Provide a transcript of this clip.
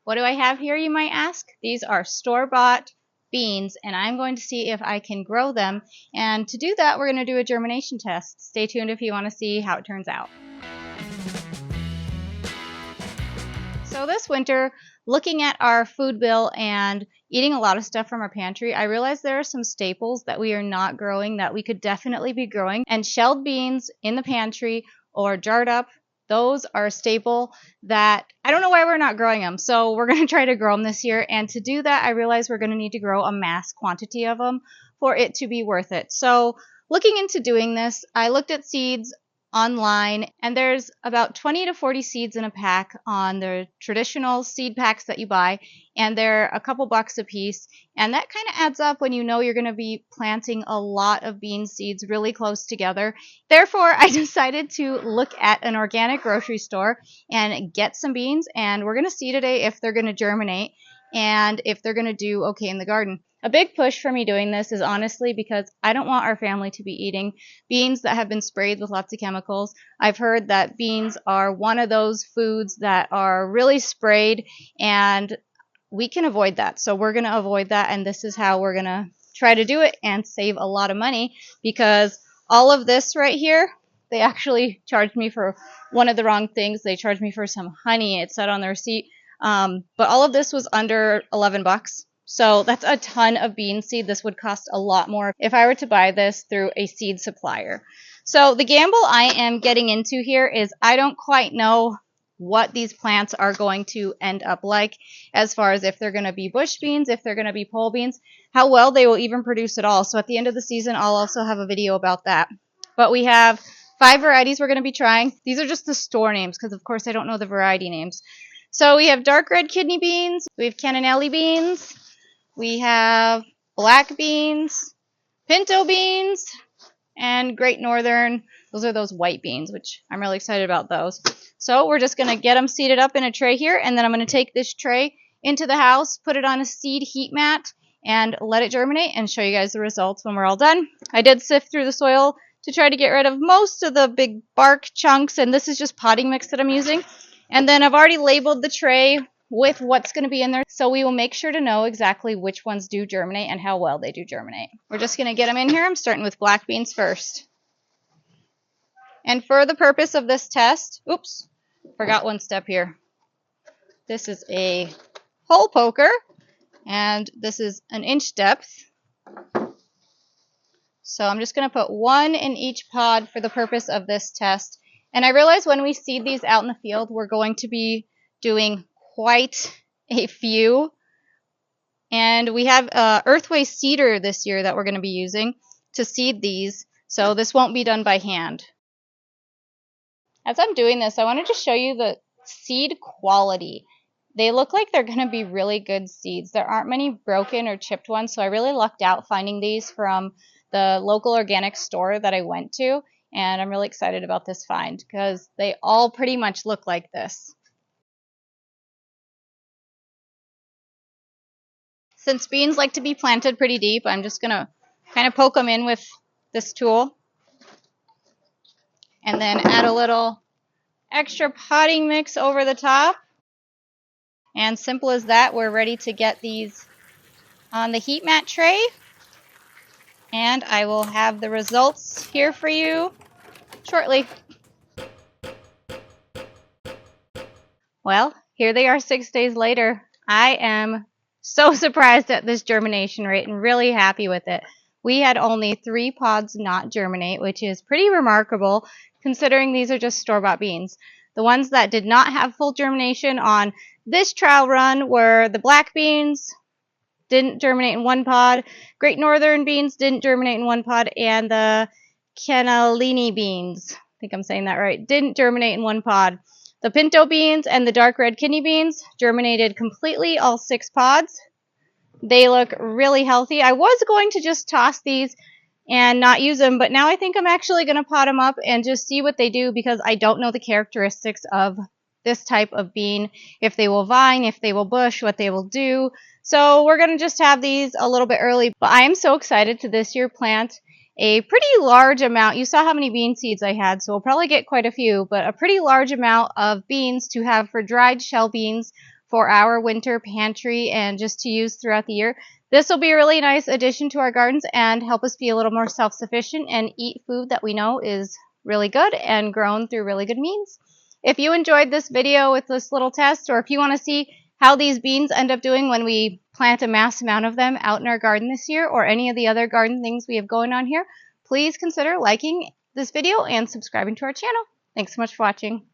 What do I have here, you might ask? These are store-bought beans, and I'm going to see if I can grow them. And to do that, we're going to do a germination test. Stay tuned if you want to see how it turns out. So this winter, looking at our food bill and eating a lot of stuff from our pantry, I realized there are some staples that we are not growing that we could definitely be growing. And shelled beans in the pantry or jarred up, those are a staple that I don't know why we're not growing them. So we're going to try to grow them this year. And to do that, I realized we're going to need to grow a mass quantity of them for it to be worth it. So looking into doing this, I looked at seeds online, and there's about 20 to 40 seeds in a pack on the traditional seed packs that you buy, and they're a couple bucks a piece, and that kind of adds up when you know you're going to be planting a lot of bean seeds really close together. Therefore, I decided to look at an organic grocery store and get some beans, and we're going to see today if they're going to germinate and if they're going to do okay in the garden. A big push for me doing this is honestly because I don't want our family to be eating beans that have been sprayed with lots of chemicals. I've heard that beans are one of those foods that are really sprayed, and we can avoid that. So we're going to avoid that, and this is how we're going to try to do it and save a lot of money, because all of this right here, they actually charged me for one of the wrong things. They charged me for some honey. It said on the receipt. But all of this was under 11 bucks. So that's a ton of bean seed. This would cost a lot more if I were to buy this through a seed supplier. So the gamble I am getting into here is I don't quite know what these plants are going to end up like, as far as if they're going to be bush beans, if they're going to be pole beans, how well they will even produce at all. So at the end of the season, I'll also have a video about that. But we have 5 varieties we're going to be trying. These are just the store names because, of course, I don't know the variety names. So we have dark red kidney beans, we have cannellini beans, we have black beans, pinto beans, and Great Northern. Those are those white beans, which I'm really excited about those. So we're just going to get them seeded up in a tray here, and then I'm going to take this tray into the house, put it on a seed heat mat, and let it germinate and show you guys the results when we're all done. I did sift through the soil to try to get rid of most of the big bark chunks, and this is just potting mix that I'm using. And then I've already labeled the tray with what's going to be in there, so we will make sure to know exactly which ones do germinate and how well they do germinate. We're just going to get them in here. I'm starting with black beans first. And for the purpose of this test, oops, forgot one step here. This is a hole poker, and this is an inch depth. So I'm just going to put 1 in each pod for the purpose of this test. And I realize when we seed these out in the field, we're going to be doing quite a few. And we have earthway seeder this year that we're going to be using to seed these. So this won't be done by hand. As I'm doing this, I wanted to show you the seed quality. They look like they're going to be really good seeds. There aren't many broken or chipped ones, so I really lucked out finding these from the local organic store that I went to. And I'm really excited about this find because they all pretty much look like this. Since beans like to be planted pretty deep, I'm just going to kind of poke them in with this tool. And then add a little extra potting mix over the top. And simple as that, we're ready to get these on the heat mat tray. And I will have the results here for you shortly. Well, here they are 6 days later. I am so surprised at this germination rate and really happy with it. We had only 3 pods not germinate, which is pretty remarkable considering these are just store-bought beans. The ones that did not have full germination on this trial run were the black beans, didn't germinate in 1 pod, Great Northern beans didn't germinate in 1 pod, and the cannellini beans, I think I'm saying that right, didn't germinate in 1 pod. The pinto beans and the dark red kidney beans germinated completely, all 6 pods. They look really healthy. I was going to just toss these and not use them, but now I think I'm actually going to pot them up and just see what they do because I don't know the characteristics of this type of bean, if they will vine, if they will bush, what they will do. So we're going to just have these a little bit early, but I am so excited to this year plant a pretty large amount. You saw how many bean seeds I had, so we'll probably get quite a few, but a pretty large amount of beans to have for dried shell beans for our winter pantry and just to use throughout the year. This will be a really nice addition to our gardens and help us be a little more self-sufficient and eat food that we know is really good and grown through really good means. If you enjoyed this video with this little test, or if you want to see how these beans end up doing when we plant a mass amount of them out in our garden this year, or any of the other garden things we have going on here, please consider liking this video and subscribing to our channel. Thanks so much for watching.